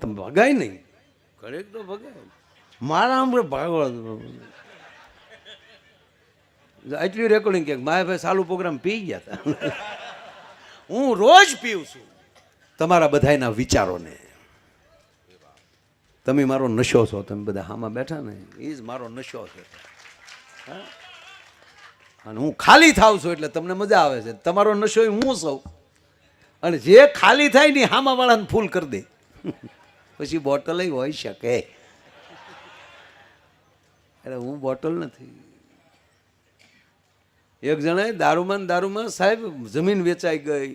તમે ભગાય નહીં, ઘડીક તો ભગાય. મારા આમ ભાગો એટલી રેકોર્ડિંગ કે મારા ભાઈ સાલું પ્રોગ્રામ પી ગયા હતા. હું રોજ પીઉં છું તમારા બધાના વિચારોને. તમે મારો નશો છો, તમે બધા આમાં બેઠા ને એ જ મારો નશો છે. અને હું ખાલી થાવ છું એટલે તમને મજા આવે છે. તમારો નશો હું સૌ, અને જે ખાલી થાય ને હામા વાળાને ફૂલ કરી દે, પછી બોટલ હોઈ શકે. એટલે હું બોટલ નથી. એક જણાએ દારૂમાં સાહેબ જમીન વેચાઈ ગઈ,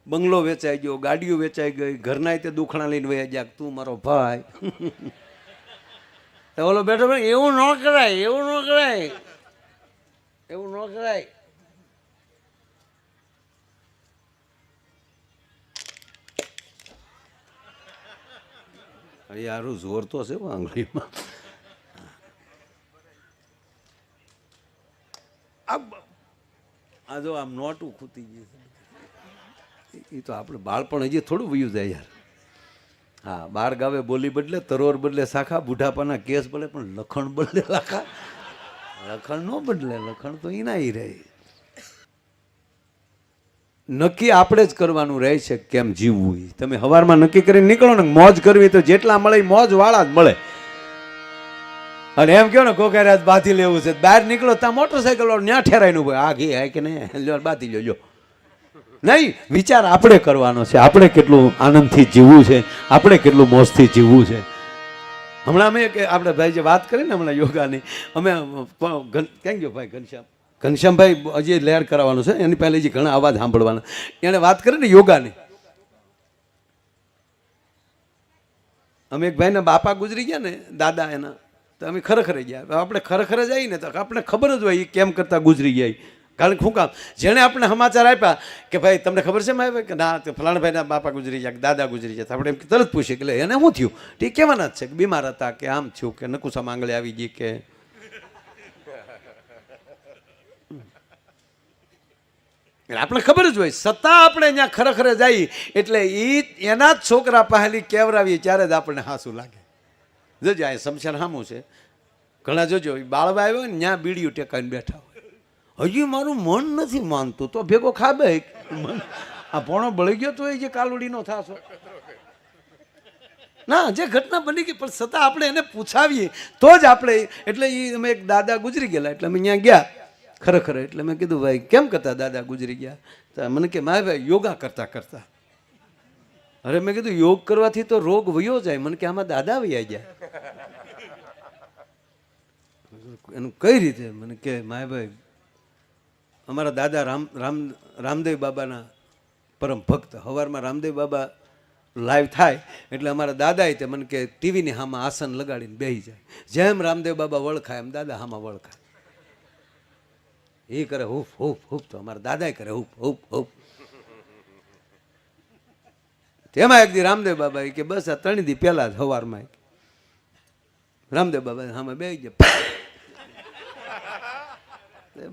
બંગલો વેચાઈ ગયો, ગાડીઓ વેચાઈ ગઈ, ઘરના તે દુખણા લઈને વયા ગયા. તું મારો ભાઈ. ઓલો બેઠો ભાઈ એવું ન કરાય, એવું ન કરાય, એવું ન કરાય. યારું જોર તો છે આંગળીમાં. આ જો આમ નોટું ખૂતી ગયું. એ તો આપણે બાળપણ હજી થોડું વયું જાય યાર. હા, બાર ગાવે બોલી બદલે, તરોર બદલે શાખા, બુઢાપાના કેસ બદલે, પણ લખણ બદલે લાખા. લખણ ન બદલે, લખણ તો એના ઈ રહે. નક્કી આપણે જ કરવાનું રહે છે કેમ જીવવું. તમે સવારમાં નક્કી કરીને નીકળો ને મોજ કરવી તો જેટલા મળે એ મોજ વાળા જ મળે. અને એમ કહો ને કોકારે આજ બાથી લેવું છે, બહાર નીકળો ત્યાં મોટરસાઇકલ ત્યાં ઠેરાયનું ભાઈ આ ઘી હે કે નહીં બાથી લેજો. નહીં, વિચાર આપણે કરવાનો છે. આપણે કેટલું આનંદથી જીવવું છે, આપણે કેટલું મોજથી જીવવું છે. હમણાં અમે કે આપણે ભાઈ જે વાત કરી ને હમણાં યોગાની, અમે ક્યાં ગયો ભાઈ ઘનશ્યામભાઈ હજી લહેર કરાવવાનું છે, એની પહેલાં હજી ઘણા અવાજ સાંભળવાના. એણે વાત કરી ને યોગાની. અમે એક ભાઈના બાપા ગુજરી ગયા ને, દાદા એના, તો અમે ખરેખર ગયા. આપણે ખરેખર જઈએ ને તો આપણે ખબર જ હોય કેમ કરતા ગુજરી ગયા. કારણ કે શું કામ, જેણે આપણે સમાચાર આપ્યા કે ભાઈ તમને ખબર છે મારે કે ના ફલાણા ભાઈના બાપા ગુજરી ગયા, દાદા ગુજરી ગયા, આપણે એમ તરત પૂછીએ કે એને શું થયું. એ કહેવાના જ છે કે બીમાર હતા, કે આમ થયું, કે નકુસા માંગળે આવી ગઈ, કે આપણે ખબર જ હોય. છતાં આપણે અહીંયા ખરેખર જઈએ એટલે એના જ છોકરા પહેલી કેવરાવીએ ત્યારે જ આપણને હાસું લાગે. જોજો આ સમશાન સામું છે. ઘણા જોજો બાળવા આવ્યો ને ત્યાં બીડીયું ટેકાઈને બેઠા હોય. હજી મારું મન નથી માનતું તો ભેગો ખાબે. આ ભોણો બળી ગયો તો એ જે કાલુડીનો થાશો ના, જે ઘટના બની ગઈ પણ છતાં આપણે એને પૂછાવીએ તો જ આપણે. એટલે એ અમે એક દાદા ગુજરી ગયેલા એટલે અમે અહીંયા ગયા ખરેખર. એટલે મેં કીધું ભાઈ કેમ કરતા દાદા ગુજરી ગયા? તો મને કે મારે ભાઈ યોગા કરતા કરતા. અરે મેં કીધું યોગ કરવાથી તો રોગ વયો જાય. મને કે આમાં દાદા વયા ગયા. એનું કઈ રીતે? મને કે માય ભાઈ અમારા દાદા રામદેવ બાબાના પરમ ભક્ત. સવારમાં રામદેવ બાબા લાઈવ થાય એટલે અમારા દાદાએ તે મને કે ટીવીની હામાં આસન લગાડીને બેસી જાય. જેમ રામદેવ બાબા વળખાય એમ દાદા હામાં વળખાય. એ કરે હુફ હુફ હુફ તો અમારા દાદા કરે હુફ હુફ હુફ. તેમાં એક દી રામદેવ બાબા કે બસ આ 3 દી પહેલા જ સવારમાં રામદેવ બાબા સામે બેસી ગયા.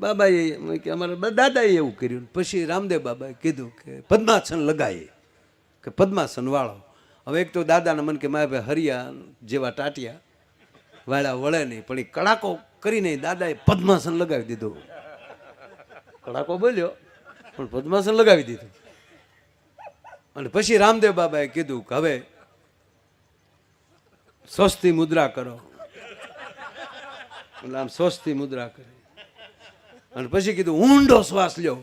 બાબાએ કે અમારા દાદાએ એવું કર્યું. પછી રામદેવ બાબાએ કીધું કે પદ્માસન લગાવીએ, કે પદ્માસન વાળો. હવે એક તો દાદાના મન કે મારા ભાઈ હરિયા જેવા ટાટિયા વાળા વળે નહીં, પણ એ કડાકો કરીને દાદાએ પદ્માસન લગાવી દીધું. કડાકો બોલ્યો પણ પદ્માસન લગાવી દીધું. અને પછી રામદેવ બાબાએ કીધું કે હવે સ્વસ્તિ મુદ્રા કરો. એટલે આમ સ્વસ્તિ મુદ્રા કરી અને પછી કીધું ઊંડો શ્વાસ લ્યો.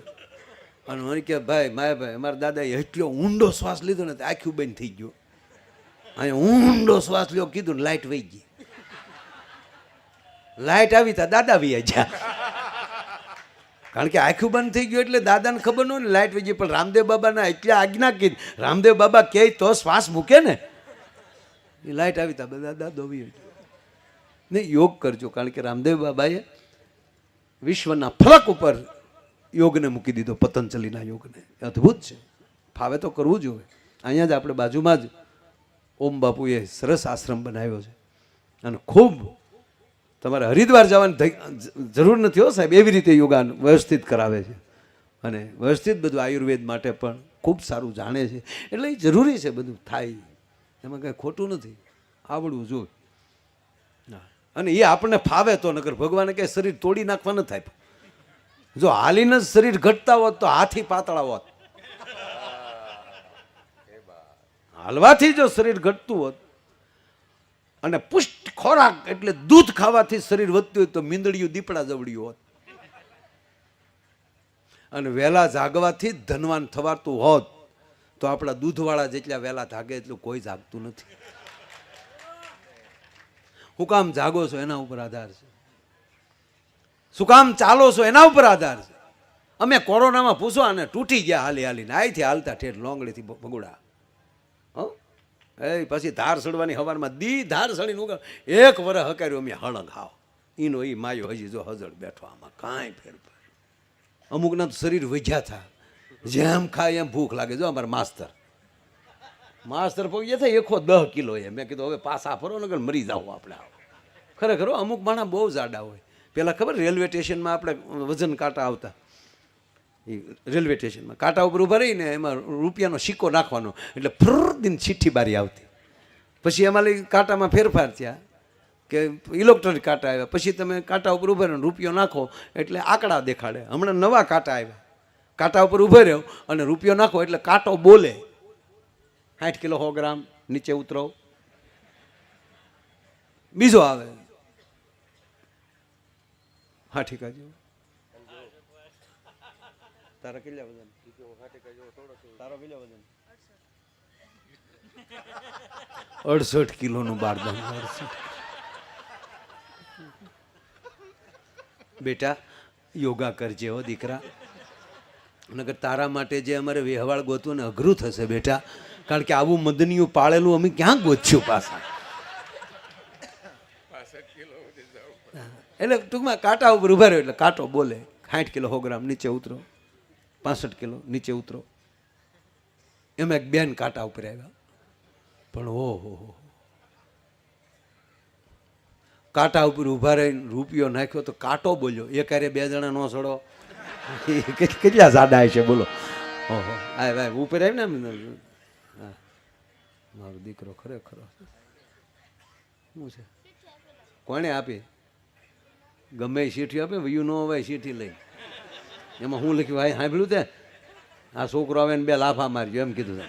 અને મને કે ભાઈ માયાભાઈ અમારા દાદાએ એટલો ઊંડો શ્વાસ લીધો ને આખું બંધ થઈ ગયો. અહીંયા ઊંડો શ્વાસ લ્યો કીધું ને લાઈટ વહી ગઈ. લાઈટ આવી તા દાદા વહી ગયા. કારણ કે આખું બંધ થઈ ગયું એટલે દાદાને ખબર ન હોય ને લાઈટ વહી ગઈ. પણ રામદેવ બાબાના એટલે આજ્ઞા કીધી. રામદેવ બાબા કહે તો શ્વાસ મૂકે ને. એ લાઈટ આવી તા દાદા દોવી નહીં. યોગ કરજો. કારણ કે રામદેવ બાબાએ વિશ્વના ફલક ઉપર યોગને મૂકી દીધો, પતંજલિના યોગને. અદ્ભુત છે. ફાવે તો કરવું જોઈએ. અહીંયા જ આપણે બાજુમાં જ ઓમ બાપુએ સરસ આશ્રમ બનાવ્યો છે. અને ખૂબ તમારે હરિદ્વાર જવાની જરૂર નથી હો સાહેબ. એવી રીતે યોગા વ્યવસ્થિત કરાવે છે અને વ્યવસ્થિત બધું આયુર્વેદ માટે પણ ખૂબ સારું જાણે છે. એટલે એ જરૂરી છે બધું થાય. એમાં કંઈ ખોટું નથી, આવડવું જોઈએ. અને એ આપણને ફાવે તો, નકર ભગવાને કંઈ શરીર તોડી નાખવા ન થાય. જો હાલીને જ શરીર ઘટતા હોત તો હાથી પાતળા હોત, હાલવાથી જો શરીર ઘટતું હોત, અને પુષ્ટ ખોરાક એટલે દૂધ ખાવાથી શરીર વધતું હોય તો મીંદડીયું દીપડા જવડ્યું હોત, અને વહેલા જાગવાથી ધનવાન થવાતું હોત તો આપણા દૂધવાળા જેટલા વહેલા જાગે એટલું કોઈ જાગતું નથી. શું કામ જાગો છો એના ઉપર આધાર છે, શું કામ ચાલો છો એના ઉપર આધાર છે. અમે કોરોનામાં પૂછો અને તૂટી ગયા હાલી હાલીને, અહીંથી હાલતા ઠેઠ લોંગડીથી ભગુડા, એ પછી ધાર સડવાની હવારમાં ધાર સડીને ઉગા 1 વર્ષ હકાર્યું અમે હળંગ હાવ, ઈનો ઈ માયો હજી જો હજળ બેઠો, આમાં કાંઈ ફેરફાર. અમુકના તો શરીર વધ્યા થા, જેમ ખાય એમ ભૂખ લાગે. જો અમારા માસ્તર પગ થાય 110 કિલો એ. મેં કીધું હવે પાછા ફરો ને મરી જાવ આપણે. ખરેખર અમુક માણસ બહુ જાડા હોય. પેલા ખબર રેલવે સ્ટેશનમાં આપણે વજન કાંટા આવતા, એ રેલવે સ્ટેશનમાં કાંટા ઉપર ઊભા રહીને એમાં રૂપિયાનો સિક્કો નાખવાનો એટલે ફ્રદીને ચીઠ્ઠી બારી આવતી. પછી એમાં લઈ કાંટામાં ફેરફાર થયા કે ઇલેક્ટ્રોનિક કાંટા આવ્યા. પછી તમે કાંટા ઉપર ઊભા રહ્યો રૂપિયો નાખો એટલે આંકડા દેખાડે. હમણાં નવા કાંટા આવ્યા, કાંટા ઉપર ઊભા રહ્યો અને રૂપિયો નાખો એટલે કાંટો બોલે. 60 કિલો 100 ગ્રામ નીચે ઉતરો. બીજો આવે 60 જેવો. તારા કેટલા વજન? તારો કેટલા વજન? 68 કિલોનું બારદાન. બેટા યોગા કરજે હો દીકરા, નકર તારા માટે જે અમારે વ્યવહાર ગોતવું ને અઘરું થશે બેટા. કારણ કે આવું મદનિયું પાળેલું અમે ક્યાં ગોતશું પાછા. એટલે ટૂંકમાં કાંટા ઉપર ઉભા રહ્યો એટલે કાંટો બોલે 60 કિલો 100 ગ્રામ નીચે ઉતરો, 65 કિલો નીચે ઉતરો. એમાં એક બેન કાંટા ઉપર આવ્યા, પણ ઓહો કાંટા ઉપર ઊભા રહીને રૂપિયો નાખ્યો તો કાંટો બોલ્યો. એક હારે 2 જણા નો સડો, કેટલા જાડા છે બોલો. ઓહો આ ઉપર આવી ને મારો દીકરો ખરેખર શું છે, કોણે આપી? ગમે એ ચીઠી આપે, વયું ન હોય ચીઠી લઈ. એમાં હું લખ્યું ભાઈ સાંભળ્યું તે આ છોકરો આવે ને 2 લાફા મારજો એમ કીધું.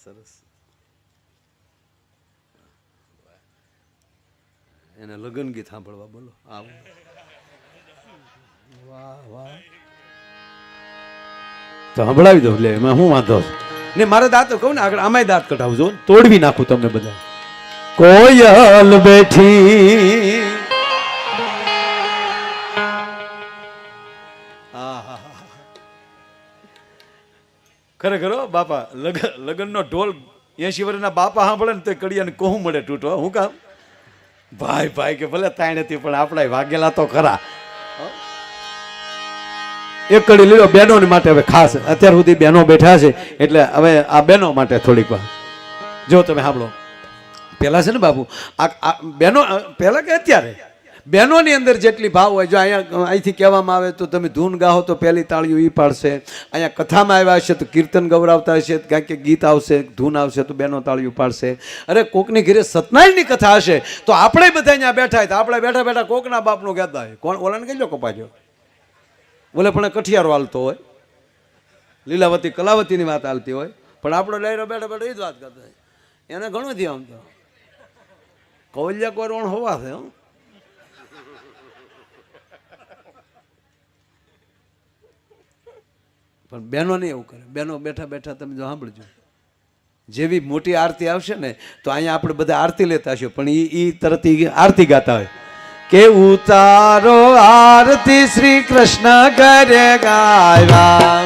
સરસ. એને લગ્ન ગીત સાંભળવા બોલો. આવું વાહ વાહ તો સંભળાવી દો. લે એમાં હું વાંધો ને, મારે દાંત કહું ને આગળ આમાંય દાંત કઢાવજો, તોડવી નાખું તમને બધા. કોયલ બેઠી ખરેખર બાપા લગ્નનો ઢોલ 80 વર્ષના બાપા સાંભળે ને તો કડિયાને કોહું મળે તૂટો. હું કામ ભાઈ ભાઈ કે ભલે તાઈ નથી પણ આપણા વાગેલા તો ખરા. એક કડી લીધો બહેનો માટે. હવે ખાસ અત્યાર સુધી બહેનો બેઠા છે એટલે હવે આ બહેનો માટે થોડીક વાર જો તમે સાંભળો. પહેલા છે ને બાપુ આ બહેનો પહેલા કે અત્યારે બહેનોની અંદર જેટલી ભાવ હોય, જો અહીંયા અહીંથી કહેવામાં આવે તો તમે ધૂન ગાઓ તો પહેલી તાળીઓ એ પાડશે. અહીંયા કથામાં આવ્યા હશે તો કીર્તન ગૌરાવતા હશે, કાંઈક કે ગીત આવશે, ધૂન આવશે તો બહેનો તાળીઓ પાડશે. અરે કોકની ઘરે સત્યનારાયણની કથા હશે તો આપણે બધા અહીંયા બેઠા હોય તો આપણે બેઠા બેઠા કોકના બાપનું કહેતા હોય. કોણ ઓલાને કહેજો કપાજો બોલે પણ કઠિયારો હાલતો હોય, લીલાવતી કલાવતીની વાત હાલતી હોય, પણ આપણો ડાયરો બેઠા બેઠા એ જ વાત કરતા હોય. એને ઘણું થયું આમ તો કવલિયા કોરોણ હોવા છે. પણ બહેનો નહીં એવું કરે. બહેનો બેઠા બેઠા તમે જો સાંભળજો, જેવી મોટી આરતી આવશે ને તો અહીંયા આપણે બધા આરતી લેતા હશું પણ એ તરત આરતી ગાતા હોય કે ઉતારો આરતી શ્રી કૃષ્ણ કરે ગાયા,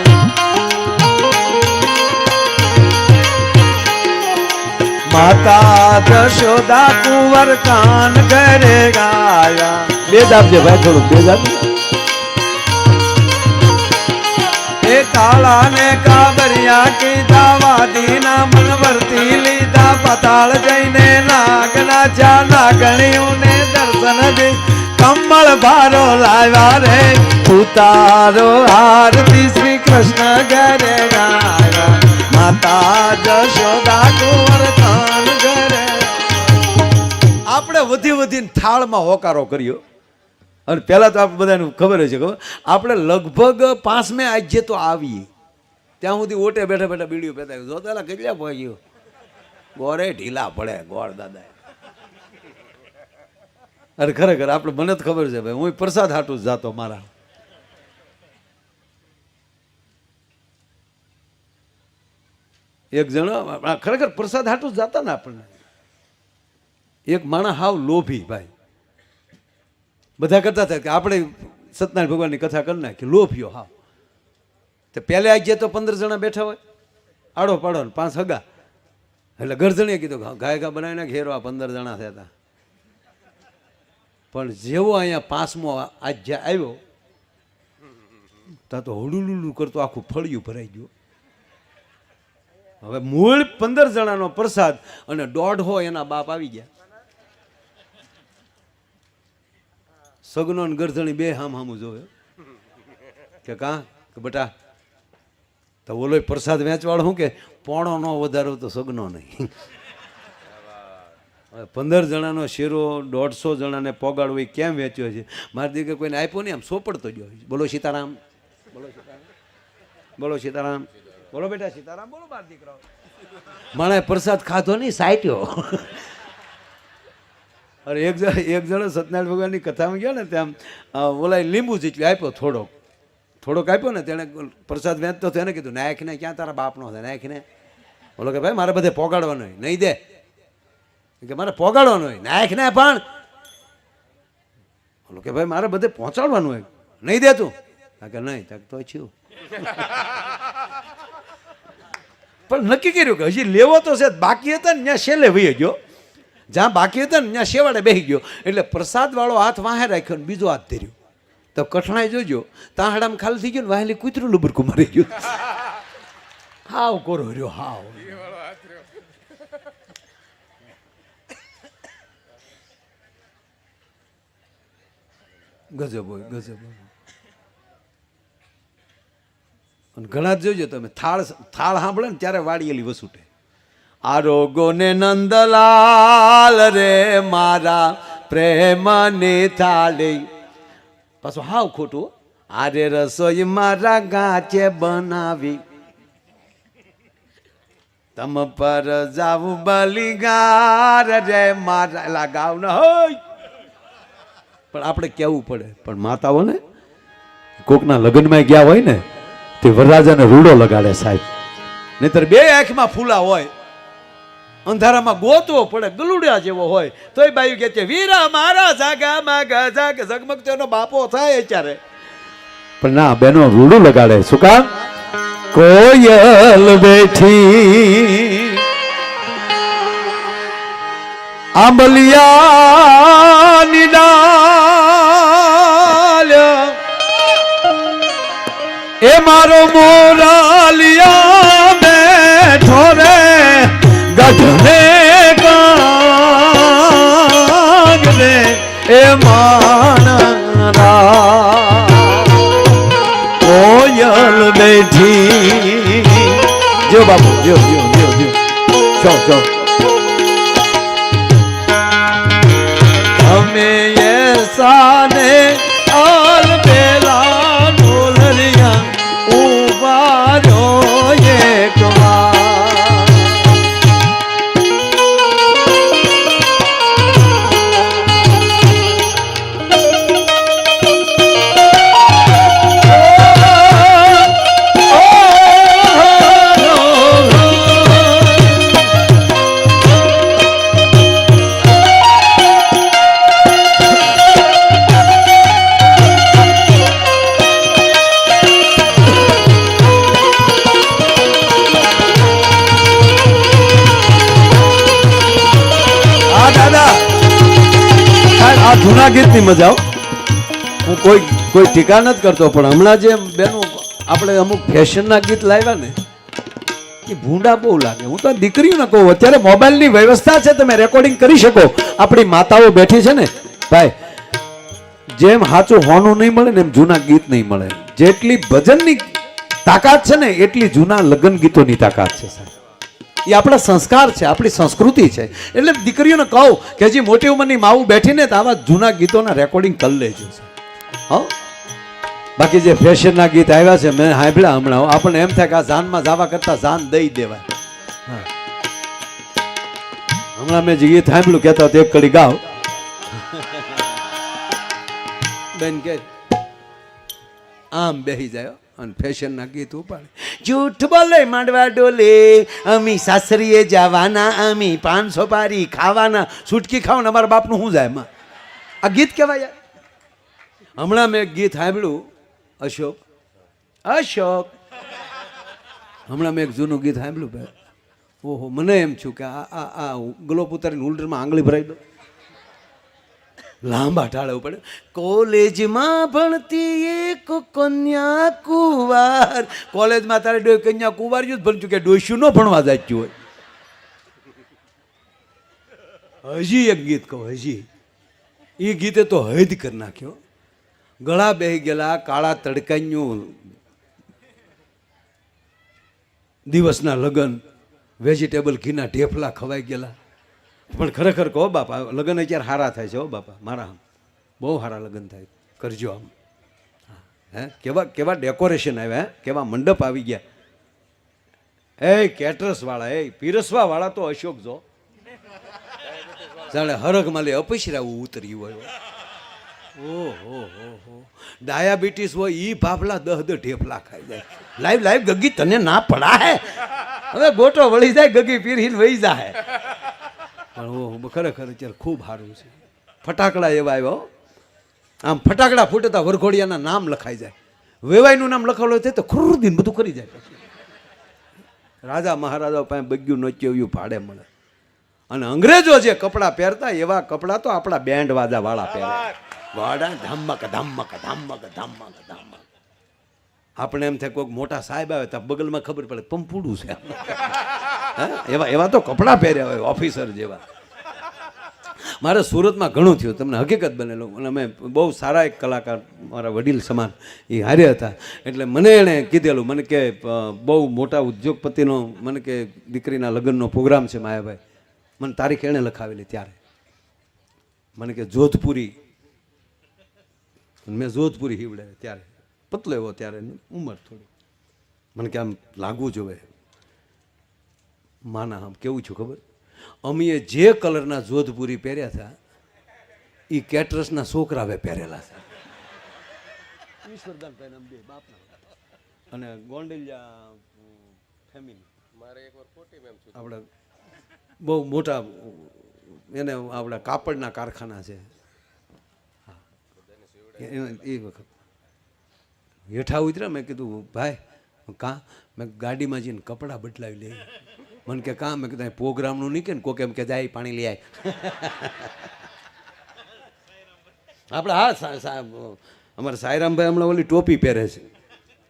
માતા જશોદા કુંવર કાન કરે ગાયા. બે દાબજે ભાઈ, થોડુંક બે દાબજે. એ કાળા ને કાબરિયા કીધા, વાદીના મન વર્તી લીધા, પતાળ જઈને નાગના ચા નાગણીઓને દર્શન દે, કમળ બારો લાવ્યા રે ઉતારો આરતી શ્રી કૃષ્ણ ઘરે ગાયા માતા જશોદા કુંવર કાન ઘરે. આપણે વધી વધીને થાળમાં હોકારો કર્યો અને પહેલા તો આપણે બધાને ખબર છે ખબર આપણે લગભગ 5મે આજે તો આવીએ ત્યાં સુધી ઓટે બેઠા બેઠા બીડીઓ પીતા જોતા કેટલા ભાગ્યો ગોરે ઢીલા પડે ગોળ દાદા. અરે ખરેખર આપણે મને જ ખબર છે ભાઈ હું પ્રસાદ હાટું જ જાતો મારા. એક જણા ખરેખર પ્રસાદ હાટું જ જાતા ને આપણને. એક માણસ હાવ લોભી ભાઈ બધા કરતા હતા કે આપણે સત્યનારાયણ ભગવાનની કથા કરી નાખી લોભીઓ હાવ. તો પહેલે આજે તો 15 જણા બેઠા હોય આડો પાડો ને 5 હગા એટલે ગરજણીએ કીધું ગાય ઘા બનાવીને ઘેરવા 15 જણા થયા હતા. પણ જેવો અહીંયા 5મો આજે આવ્યો ત્યાં તો હુડુલુલું કરતો આખું ફળિયું ભરાઈ ગયું. હવે મૂળ 15 જણાનો પ્રસાદ અને 150 એના બાપ આવી ગયા. સગનો ને ગરધણી બે હામું જોવે કે કા કે બેટા તો ઓલો પ્રસાદ વેચવાળો શું કે પોણો ન વધારો તો સગનો નહીં. 15 જણાનો શેરો 150 જણાને પોગાડવો એ કેમ વેચ્યો છે? મારી દીકરી કોઈને આપ્યો નહીં આમ સોપડતો ગયો. બોલો સીતારામ બોલો સીતારામ બોલો સીતારામ બોલો બેટા સીતારામ બોલો મારા દીકરાઓ. માણે પ્રસાદ ખાધો નહીં સાટ્યો. અરે એક જણો સત્યનારાયણ ભગવાનની કથામાં ગયો ને ત્યાં ઓલા લીંબુ ચીચવી આપ્યો થોડોક આપ્યો ને તેણે પ્રસાદ વેચતો હતો એને કીધું નાખીને ક્યાં તારા બાપનો છે નાખીને. બોલો કે ભાઈ મારે બધે પોગાડવાનો હોય નહીં દે કે મારે પોગાડવાનું હોય નાખને પણ. બોલો કે ભાઈ મારે બધે પહોંચાડવાનું હોય નહીં દે તું કે નહીં તો છું. પણ નક્કી કર્યું કે હજી લેવો તો છે બાકી હતા ને ત્યાં છેલ્લે વહી ગયો જ્યાં બાકી હતા ને ત્યાં શેવાડે બેસી ગયો એટલે પ્રસાદ વાળો હાથ વાહે રાખ્યો ને બીજો હાથ ધર્યો તો કઠણાઈ જોજો તાહડામાં ખાલી થઈ ગયો ને વાહેલી કૂતરું લુબરકું મારી ગયું. હાવ કોરો રહ્યો હાવ. ગજબ હોય ગજબ હોય. અને ઘણા જ જોજો તમે થાળ સાંભળે ને ત્યારે વાળીએલી વસૂટે. આરોગો ને નંદલાલ રે મારા પ્રેમની થાળી. પાછું હાવ ખોટું. આરે રસોઈ મારા ગાચે બનાવી તમ પર જાવું બલિગાર રે મારા એલા ગાવ ન હોય પણ આપણે કેવું પડે. પણ માતાઓને કોકના લગ્નમાં ગયા હોય ને તે વરરાજાને રૂડો લગાડે સાહેબ. નહીતર બે આંખમાં ફૂલા હોય અંધારામાં ગોતવો પડે ગલુડિયા જેવો હોય તોય બાયું કે છે વીરા મારા જાગા માગા જાગ ઝગમગ તેનો બાપો થાય ત્યારે. પણ ના બેનો રૂડું લગાડે. શું કામ? કોયલ બેઠી આંબલિયાની ડાલ એ મારો મોરાલિયા બેઠો રે ગઢને કાગરે એ માનરા કોયલ બેઠી. જો બાપુ જો જો જો જો છો છો અમે એસાને આલ બેલા ઢોલરિયા ઉભારો એક જૂના ગીતની મજા હું કોઈ ટીકા નથી કરતો પણ હમણાં જે બેનો આપણે અમુક ફેશનના ગીત લાવ્યા ને એ ભૂંડા બહુ લાગે. હું તો દીકરીઓને કહું અત્યારે મોબાઈલની વ્યવસ્થા છે તમે રેકોર્ડિંગ કરી શકો. આપણી માતાઓ બેઠી છે ને ભાઈ જેમ સાચું હોનું નહીં મળે ને એમ જૂના ગીત નહીં મળે. જેટલી ભજનની તાકાત છે ને એટલી જૂના લગ્ન ગીતોની તાકાત છે સાહેબ. એ આપણા સંસ્કાર છે, આપણી સંસ્કૃતિ છે. એટલે દીકરીઓને કહું કે હજી મોટી ઉંમરની માવું બેઠીને તો આવા જૂના ગીતોના રેકોર્ડિંગ કરી લેજો. હા, બાકી જે ફેશનના ગીત આવ્યા છે મેં સાંભળ્યા હમણાં, આપણને એમ થાય કે આ જાનમાં જવા કરતા જાન દઈ દેવાય. હા, હમણાં મેં જે ગીત સાંભળ્યું કહેતા એક કડી ગાવ બેન કે આમ બેહી જાય અને ફેશનના ગીત ઉપાડે. જૂઠ બોલે માંડવા ડોલે, અમી સાસરીએ જવાના, અમી 500 પારી ખાવાના, છૂટકી ખાવાના, અમારા બાપનું શું જાય એમાં? આ ગીત કહેવાય. હમણાં મેં ગીત સાંભળ્યું અશોક હમણાં મેં એક જૂનું ગીત સાંભળ્યું ભાઈ. ઓહો, મને એમ છું કે આ ગ્લોપ ઉતારીને હોલ્ડરમાં આંગળી ભરાઈ દો. લાંબા ટાળવું પડે. કોલેજમાં ભણતી એક કન્યા કુંવાર, કોલેજમાં તારે કન્યા કુંવાર જ ભણતું કે ડોસ્યું ન ભણવા જાચ્યું હોય. હજી એક ગીત કહો, હજી એ ગીતે તો હદ કરી નાખ્યો. ગળા બેહી ગયેલા, કાળા તડકાઈનું દિવસના લગ્ન, વેજીટેબલ ઘીના ઢેફલા ખવાઈ ગયેલા. પણ ખરેખર કહો બાપા, લગ્ન અત્યારે સારા થાય છે. હો બાપા મારા, બહુ સારા લગ્ન થાય, કરજો આમ. હે, કેવા ડેકોરેશન આવ્યા, કેવા મંડપ આવી ગયા. એ કેટરસ વાળા, એ પીરસવા વાળા તો અશોક જો જાણે હરખ માલે અપસરાવું ઉતર્યું હોય. ઓહો ડાયાબિટીસ હોય ઈ ભાફલા 10 ઢેફલા ખાઈ જાય. લાઈવ ગગી તને ના પડા હે, હવે ગોટો વળી જાય, ગગી પીરીને વહી જાય. પણ ઓહો ખરેખર અત્યારે ખૂબ સારું છે. ફટાકડા એવા આવ્યો, આમ ફટાકડા ફૂટતા વરઘોડિયાના નામ લખાઈ જાય. વેવાઈનું નામ લખાવેલું થાય તો ખુરદીન બધું કરી જાય. રાજા મહારાજા પાસે બગ્યું નોચ્યું ભાડે મળે. અને અંગ્રેજો જે કપડાં પહેરતા એવા કપડાં તો આપણા બેન્ડ વાજા વાળા પહેરે. વાડા ધમક ધમક ધમક ધમક ધમક. આપણે એમ થાય કોઈક મોટા સાહેબ આવે તો બગલમાં ખબર પડે પંપુડું છે. એવા તો કપડાં પહેર્યા હોય ઓફિસર જેવા. મારે સુરતમાં ઘણું થયું, તમને હકીકત બનેલું. અને અમે બહુ સારા એક કલાકાર, મારા વડીલ સમાન એ હારે હતા. એટલે મને એણે કીધેલું, મને કે બહુ મોટા ઉદ્યોગપતિનો, મને કે દીકરીના લગ્નનો પ્રોગ્રામ છે માયાભાઈ, મને તારીખ એણે લખાવેલી. ત્યારે મને કે જોધપુરી, મેં જોધપુરી હીવડે. ત્યારે પતલો એવો, ત્યારે ઉંમર થોડી. મને કે આમ લાગવું જોવે. માના આમ કેવું છું ખબર, અમીએ જે કલરના જોધપુરી પહેર્યા હતા એ કેટરસના છોકરાવે પહેરેલા હતા. ઈશ્વરદાનભાઈ બાપના અને ગોંડલિયા ફેમિલી. મારે એકવાર આપણે બહુ મોટા એને આપણા કાપડના કારખાના છે. એ વખત હેઠા ઉતર્યા, મેં કીધું ભાઈ કાં, મેં ગાડીમાં જઈને કપડાં બદલાવી લઈ. મને કે કાં, મેં કીધું પ્રોગ્રામનું નહીં કે ને કોક એમ કે જાય પાણી લઈ આય. આપણે હા અમારે સાયરામભાઈ હમણાં ઓલી ટોપી પહેરે છે,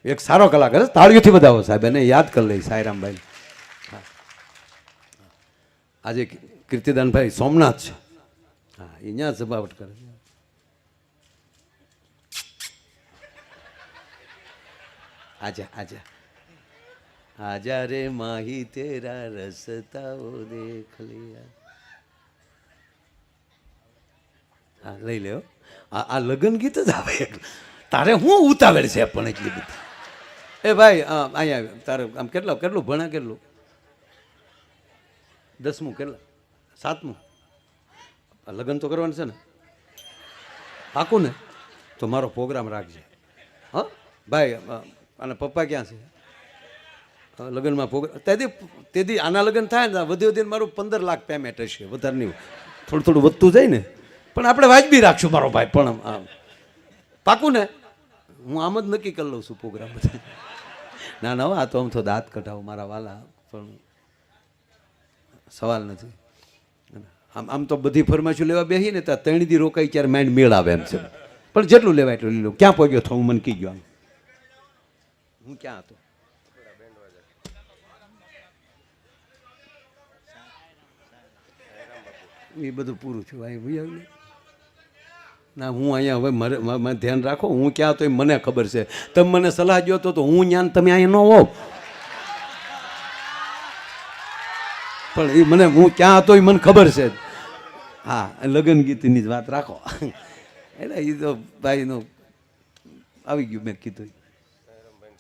એક સારો કલાકાર, તાળીઓથી બધાવો સાહેબ, એને યાદ કરી લઈ સાયરામભાઈ. હા, આજે કીર્તિદાનભાઈ સોમનાથ છે. હા, એ ત્યાં સભાવટ કરે છે. આજા આજા આજા રે માહી તેરા રસતાઓ દેખ લિયા. હા, લઈ લ્યો. આ લગ્ન ગીત જ આવે. તારે હું ઉતાવળ છે પણ એટલી બધી. એ ભાઈ અહીંયા તારે આમ કેટલું ભણા, કેટલું 10મું, કેટલા 7મું? લગ્ન તો કરવાનું છે ને, પાકું ને? તો મારો પ્રોગ્રામ રાખજે. હા ભાઈ, અને પપ્પા ક્યાં છે? લગ્નમાં પ્રોગ્રામ તેથી આના લગ્ન થાય ને વધુ મારું 15 લાખ પેમેન્ટ હશે, વધારે નહીં, થોડું વધતું જાય ને. પણ આપણે વાજબી રાખશું મારો ભાઈ. પણ પાકું ને? હું આમ જ નક્કી કરી લઉં છું પ્રોગ્રામ. ના ના, આ તો આમ તો દાંત કઢાવો મારા વાલા, પણ સવાલ નથી. આમ તો બધી ફરમાઈશું લેવા બેસી ને ત્યાં 3 દી રોકાઈ, ત્યારે માઇન્ડ મેળ આવે એમ છે. પણ જેટલું લેવાય એટલું લઈ લો. ક્યાં પહોંચ્યો તો હું મને કહી ગયો. હું ક્યાં હતો? એ બધું પૂરું છું ભાઈ. ના હું અહીંયા હવે મારે ધ્યાન રાખો, હું ક્યાં તો એ મને ખબર છે. તમે મને સલાહ દો તો હું જ્ઞાન તમે અહીંયા ન હોવ, પણ એ મને હું ક્યાં હતો એ મને ખબર છે. હા, લગ્ન ગીતની જ વાત રાખો એટલે એ તો ભાઈનું આવી ગયું મેં કીધું.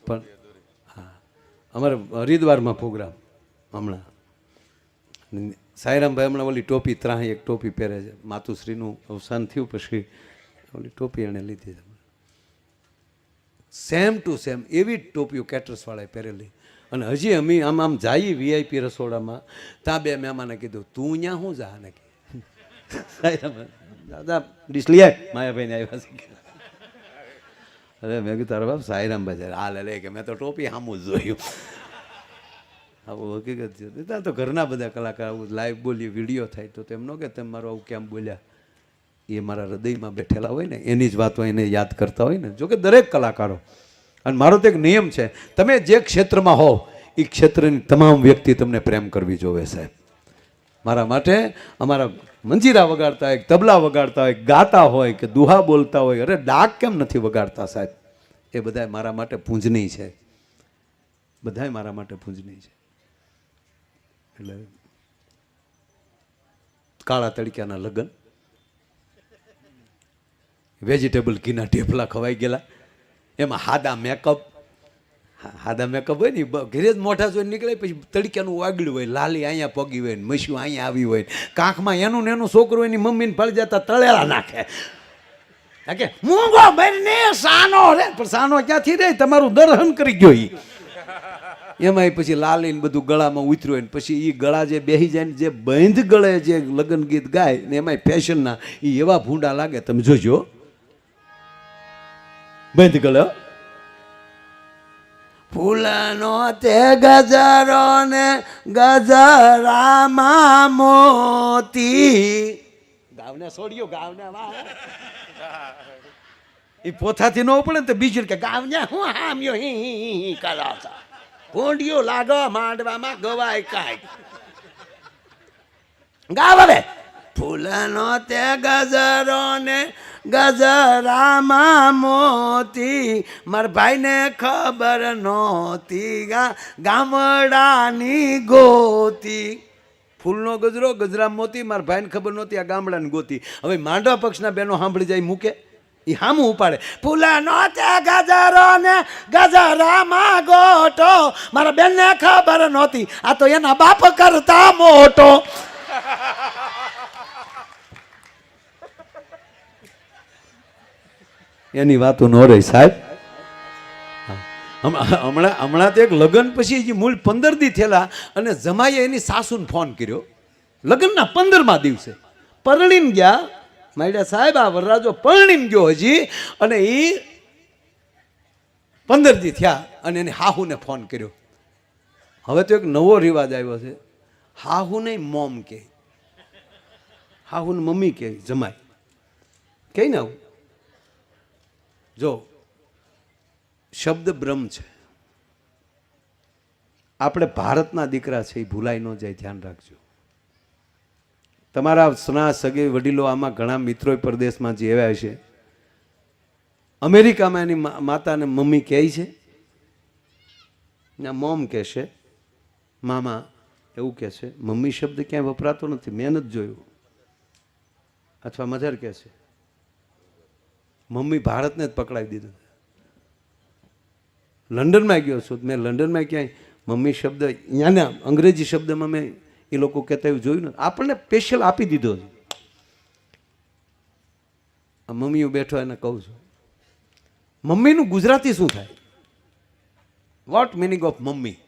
પણ હા, અમારે હરિદ્વારમાં પ્રોગ્રામ હમણાં સાયરામભાઈ હમણાં ઓલી ટોપી ત્રાહી એક ટોપી પહેરે છે. માતુશ્રીનું અવસાન થયું પછી ઓલી ટોપી એણે લીધી છે. સેમ ટુ સેમ એવી ટોપીઓ કેટર્સવાળાએ પહેરેલી. અને હજી અમે આમ જઈએ વીઆઈપી રસોડામાં, ત્યાં બે મહેમાને કીધું તું ત્યાં શું જા ને કે દાદા ડીશ લઈ આવ, માયાભાઈને આવ્યા છે. અરે મેં કીધું તારા બાપ સાયરામભાઈ છે હાલ લે કે મેં તો ટોપી સામું જ જોયું. આવું હકીકત છે. ત્યાં તો ઘરના બધા કલાકાર આવું લાઈવ બોલીએ, વિડીયો થાય તો તેમ ન કે તમે મારું આવું કેમ બોલ્યા, એ મારા હૃદયમાં બેઠેલા હોય ને એની જ વાતો એને યાદ કરતા હોય ને. જોકે દરેક કલાકારો, અને મારો તો એક નિયમ છે, તમે જે ક્ષેત્રમાં હોવ એ ક્ષેત્રની તમામ વ્યક્તિ તમને પ્રેમ કરવી જોવે સાહેબ. મારા માટે અમારા મંજીરા વગાડતા હોય, તબલા વગાડતા હોય, ગાતા હોય કે દુહા બોલતા હોય, અરે ડાક કેમ નથી વગાડતા સાહેબ, એ બધાય મારા માટે પૂજનીય છે. બધાય મારા માટે પૂજનીય છે. એટલે કાળા તડક્યાના લગ્ન, વેજીટેબલ ઘીના ઢેફલા ખવાઈ ગયેલા, એમાં હાદા મેકઅપ હોય ને ઘરે જ મોઢા જોઈને નીકળે, પછી તડક્યાનું વાગડ્યું હોય, લાલી અહીંયા પગી હોય ને મસ્યું અહીંયા આવી હોય, કાંખમાં એનું ને એનું છોકરું એની મમ્મીને ફળી જતા તળેલા નાખે કે મૂંગો બને સાનો રે, પણ સાનો ક્યાંથી રે, તમારું દર્શન કરી ગયો. એમાંય પછી લાલીને બધું ગળામાં ઉતર્યું હોય ને પછી એ ગળા જે બેસી જાય ને જે બંધ ગળે જે લગ્ન ગીત ગાય ને એમાંય ફેશનના એ એવા ભૂંડા લાગે, તમે જોજો બંધ ગળે. ફૂલનો તે ગજરો ને ગજરામાં મોતી, ગાવને છોડ્યો ગાવને એ પોથાથી ન પડે ને તો બીજું કે ગાવને હું હામ્યો હી કરાતા ભૂંડિયો લાગો માંડવામાં ગવાય કાંઈ ગાવ. હવે ફૂલનો તે ગજરો ને ગજરામાં મોતી, મારા ભાઈને ખબર નહોતી ગામડાની ગોતી. ફૂલનો ગજરો ગજરા મોતી, મારા ભાઈને ખબર નહોતી આ ગામડાની ગોતી. હવે માંડવા પક્ષના બહેનો સાંભળી જાય મૂકે એ હામું ઉપાડે, ફૂલનો તે ગજરો ને ગજરામાં ગોટો, મારા બેનને ખબર નહોતી આ તો એના બાપ કરતા મોટો. એની વાતો ન રહી સાહેબ. હમણાં તો એક લગ્ન પછી જે મૂળ 15 દી થયેલા અને જમાઈએ એની સાસુને ફોન કર્યો લગ્નના 15મા દિવસે, પરણીને ગયા માયડા સાહેબ, આ વરરાજો પરણીને ગયો હજી, અને એ 15 દી થયા અને એની હાહુને ફોન કર્યો. હવે તો એક નવો રિવાજ આવ્યો છે, હાહુ નહીં મોમ કે, હાહુને મમ્મી કે જમાય કે ને. આવું જો શબ્દ બ્રહ્મ છે, આપણે ભારતના દીકરા છે એ ભૂલાઈ ન જાય, ધ્યાન રાખજો. તમારા સ્ના સગે વડીલો આમાં ઘણા મિત્રો પરદેશમાં જે આવ્યા છે, અમેરિકામાં એની માતાને મમ્મી કહે છે ના મોમ કહેશે, મામા એવું કહેશે, મમ્મી શબ્દ ક્યાંય વપરાતો નથી, મેં નથી જોયું. અથવા મધર કહેશે, મમ્મી ભારતને જ પકડાવી દીધું. લંડનમાં ગયો છું, મેં લંડનમાં ક્યાંય મમ્મી શબ્દ અહીંયાના અંગ્રેજી શબ્દમાં મેં એ લોકો કહેતા એવું જોયું નથી, આપણને સ્પેશિયલ આપી દીધો છે. મમ્મીઓ બેઠો એને કહું છું, મમ્મીનું ગુજરાતી શું થાય? What meaning of mummy?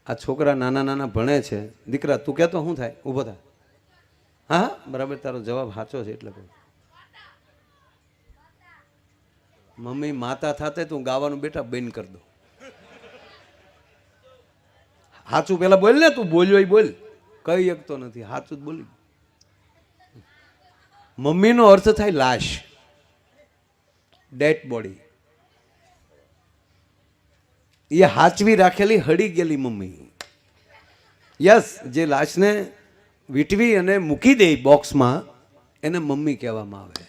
આ છોકરા નાના નાના ભણે છે, દીકરા તું કહેતો શું થાય? ઊભો થાય. હા બરાબર, તારો જવાબ સાચો છે એટલે કહું. મમ્મી માતા થાતે તું ગાવાનું બેટા બંધ કરી દો. સાચું પેલા બોલ ને, તું બોલ્યો એ બોલ, કઈ શકતો નથી, સાચું જ બોલી. મમ્મીનો અર્થ થાય લાશ, ડેડ બોડી. એ હાચવી રાખેલી હળી ગયેલી મમ્મી. યસ, જે લાશને વીંટવી અને મૂકી દે બોક્સમાં એને મમ્મી કહેવામાં આવે.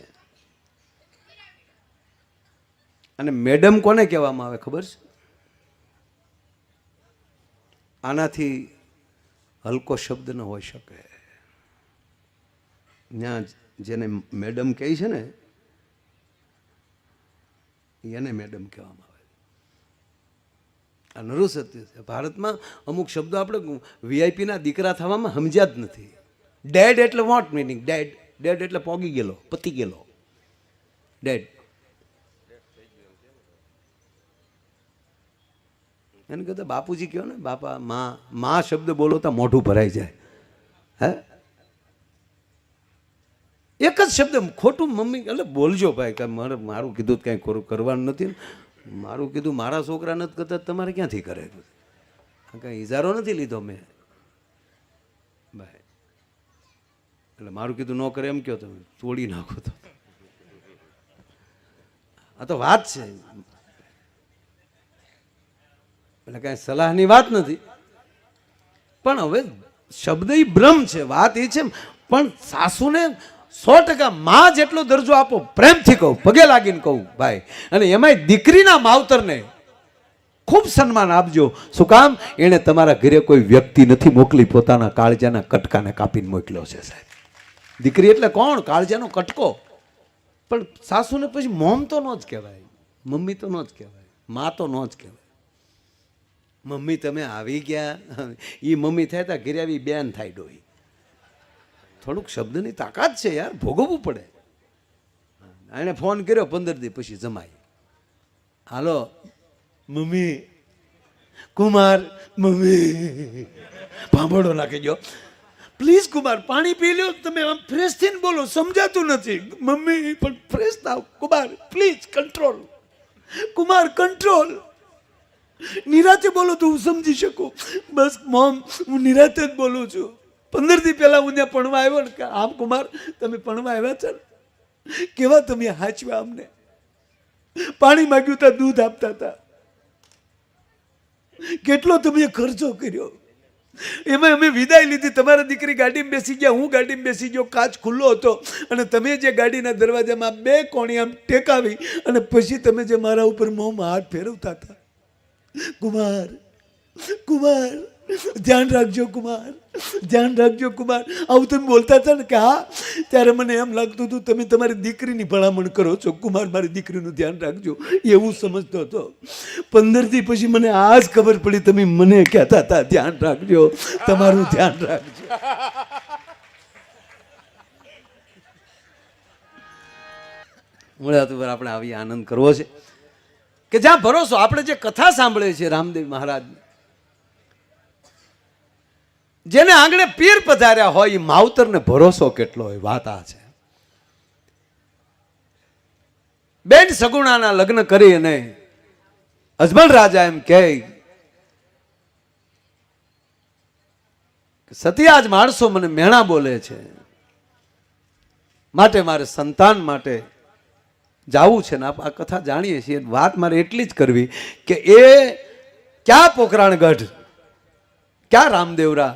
અને મેડમ કોને કહેવામાં આવે ખબર છે? આનાથી હલકો શબ્દ ન હોઈ શકે. ત્યાં જેને મેડમ કહે છે ને એને મેડમ કહેવામાં આવે. આ નરું સત્ય છે. ભારતમાં અમુક શબ્દો આપણે વીઆઈપીના દીકરા થવામાં સમજ્યા જ નથી. ડેડ એટલે વોટ મિનિંગ? ડેડ ડેડ એટલે પોગી ગયેલો, પતી ગયેલો. ડેડ એને કહેતા બાપુજી કહો ને, બાપા માં શબ્દ બોલો તો મોઢું ભરાઈ જાય. હે એક જ શબ્દ ખોટું મમ્મી એટલે બોલજો ભાઈ, કે મારું કીધું કાંઈ કરવાનું નથી. મારું કીધું મારા છોકરા નથી કરતા, તમારે ક્યાંથી કરે? કાંઈ ઇજારો નથી લીધો મેં ભાઈ. એટલે મારું કીધું ન કરે એમ કહો તમે, તોડી નાખો તો. આ તો વાત છે, એટલે કાંઈ સલાહની વાત નથી. પણ હવે શબ્દ એ બ્રહ્મ છે, વાત એ છે. પણ સાસુને 100% માં જેટલો દરજ્જો આપો. પ્રેમથી કહું, પગે લાગીને કહું ભાઈ. અને એમાંય દીકરીના માવતરને ખૂબ સન્માન આપજો. શું કામ? એણે તમારા ઘરે કોઈ વ્યક્તિ નથી મોકલી, પોતાના કાળજાના કટકાને કાપીને મોકલ્યો છે સાહેબ. દીકરી એટલે કોણ? કાળજાનો કટકો. પણ સાસુને પછી મોમ તો ન જ કહેવાય, મમ્મી તો ન જ કહેવાય, માં તો ન જ કહેવાય. મમ્મી તમે આવી ગયા, એ મમ્મી થાય તા ઘરે આવી બેન થાય ડોઈ. થોડુંક શબ્દની તાકાત છે યાર, ભોગવવું પડે. એણે ફોન કર્યો 15 દી પછી જમાઈ, હાલો મમ્મી, કુમાર મમ્મી ભાંભળો નાખી ગયો. પ્લીઝ કુમાર પાણી પી લ્યો, તમે આમ ફ્રેશ થઈને બોલો, સમજાતું નથી. મમ્મી પણ ફ્રેશ થાવ Kumar, please control. Kumar control, નિરાતે બોલો તો હું સમજી શકું. બસ મોમ, હું નિરાતે જ બોલું છું. 15 દી પહેલા હું ત્યાં ભણવા આવ્યો ને, આમ કુમાર તમે ભણવા આવ્યા છો ને, કેવા તમે હાચવ્યા અમને. પાણી માગ્યું તા દૂધ આપતા હતા, કેટલો તમે ખર્ચો કર્યો. એમાં અમે વિદાય લીધી, તમારા દીકરી ગાડીમાં બેસી ગયા, હું ગાડીમાં બેસી ગયો, કાચ ખુલ્લો હતો, અને તમે જે ગાડીના દરવાજામાં 2 કોણી આમ ટેકાવી અને પછી તમે જે મારા ઉપર મોંમાં હાથ ફેરવતા હતા. કુમાર કુમાર ધ્યાન રાખજો કુમાર, ધ્યાન રાખજો કુમાર, આવું તમે બોલતા હતા ને કે હા, ત્યારે મને એમ લાગતું હતું તમે તમારી દીકરીની ભલામણ કરો છો. કુમાર મારી દીકરીનું ધ્યાન રાખજો એવું સમજતો હતો. 15 દી પછી મને આ જ ખબર પડી તમે મને કહેતા હતા ધ્યાન રાખજો, તમારું ધ્યાન રાખજો. મળ્યા તો આપણે આવી આનંદ કરવો છે કે જ્યાં ભરોસો. આપણે જે કથા સાંભળે છે રામદેવ મહારાજ, જેને આંગણે પીર પધાર્યા હોય એ માવતરને ભરોસો કેટલો હોય. વાત આ છે. બેન સગુણાના લગ્ન કરી અને અજમલ રાજા એમ કહે સતી આજ માણસો મને મેણા બોલે છે, માટે મારે સંતાન માટે જાવું છે. ને આ કથા જાણીએ છીએ. વાત મારે એટલી જ કરવી કે એ ક્યાં પોકરાણગઢ, ક્યાં રામદેવરા,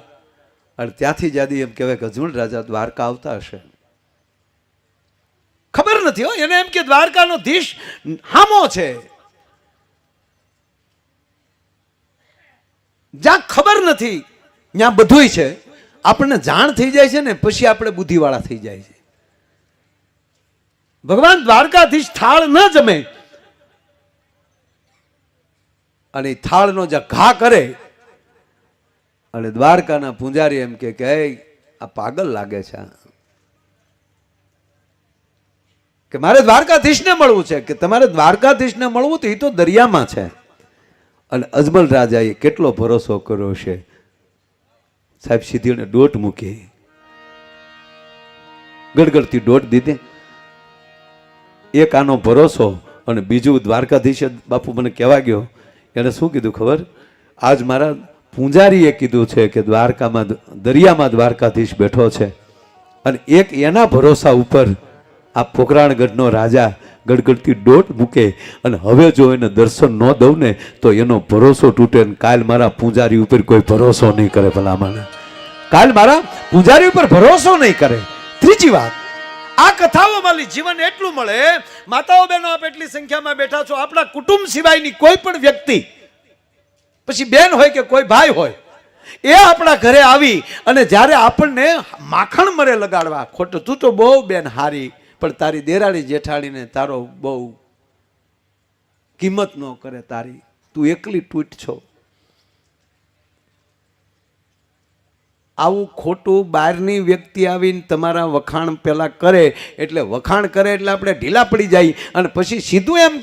અને ત્યાંથી જાદી એમ કહેવાય કે અજમલ રાજા દ્વારકા આવતા હશે. ખબર નથી હો એને, એમ કે દ્વારકાનો ધીશ હામો છે. જ્યાં ખબર નથી ત્યાં બધુંય છે. આપણને જાણ થઈ જાય છે ને પછી આપણે બુદ્ધિવાળા થઈ જાય છે. ભગવાન દ્વારકાધીશ થાળ ન જમે અને થાળનો જે ઘા કરે, અને દ્વારકાના પૂંજારી એમ કે આ પાગલ લાગે છે, કે મારે દ્વારકાધીશને મળવું છે. કે તમારે દ્વારકાધીશને મળવું તો એ તો દરિયામાં છે. અને અજમલ રાજાએ કેટલો ભરોસો કર્યો છે સાહેબ. સીધીને દોટ મૂકી, ગડગડતી દોટ દીધી. એક આનો ભરોસો, અને બીજું દ્વારકાધીશ બાપુ મને કહેવા ગયો, એને શું કીધું ખબર? આજ મારા પૂંજારીએ કીધું છે કે દ્વારકામાં દરિયામાં દ્વારકાધીશ બેઠો છે, અને એક એના ભરોસા ઉપર આ પોકરાણગઢનો રાજા ગડગડતી દોટ મૂકે. અને હવે જો એને દર્શન ન દઉં ને તો એનો ભરોસો તૂટે. કાલ મારા પૂંજારી ઉપર કોઈ ભરોસો નહીં કરે ભલામણ. કાલ મારા પૂજારી ઉપર ભરોસો નહીં કરે. ત્રીજી વાત, આ કથાઓમાં જીવન એટલું મળે. માતાઓ બહેનો આપ એટલી સંખ્યામાં બેઠા છો, આપણા કુટુંબ સિવાયની કોઈ પણ વ્યક્તિ, પછી બેન હોય કે કોઈ ભાઈ હોય, એ આપણા ઘરે આવી અને જ્યારે આપણને માખણ મરે લગાડવા, ખોટું તું તો બહુ બેન હારી, પણ તારી દેરાણી જેઠાણીને તારો બહુ કિંમત ન કરે, તારી તું એકલી તૂટ છો, આવું ખોટું બહારની વ્યક્તિ આવીને તમારા વખાણ પેલા કરે, એટલે વખાણ કરે એટલે આપણે ઢીલા પડી જાય અને પછી સીધું એમ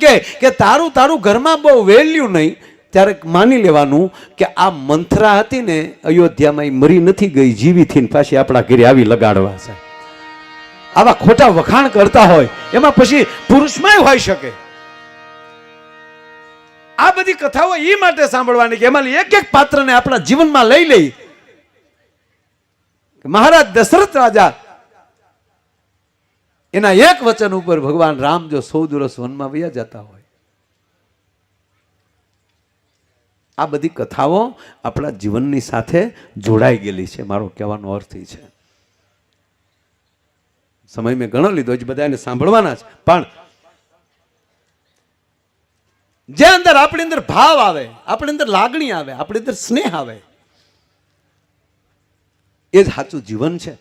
કે તારું તારું ઘરમાં બહુ વેલ્યુ નહીં, ત્યારે માની લેવાનું કે આ મંથરા હતી ને અયોધ્યામાં, એ મરી નથી ગઈ, જીવી થઈને પાછી આપણા ઘરે આવી લગાડવા છે. આવા ખોટા વખાણ કરતા હોય એમાં પછી પુરુષમાંય હોઈ શકે. આ બધી કથાઓ એ માટે સાંભળવાની કે એમાં એક એક પાત્રને આપણા જીવનમાં લઈ લઈ. મહારાજ દશરથ રાજા, એના એક વચન ઉપર ભગવાન રામ જો 14 વર્ષ વનમાં વયા જતા હોય, આ બધી કથાઓ આપણા જીવનની સાથે જોડાઈ ગયેલી છે. મારો કહેવાનો અર્થ એ છે. સમય મેં ઘણો લીધો જ, બધાને સાંભળવાના છે, પણ જે અંદર આપણી અંદર ભાવ આવે, આપણી અંદર લાગણી આવે, આપણી અંદર સ્નેહ આવે, એ જ સાચું જીવન છે.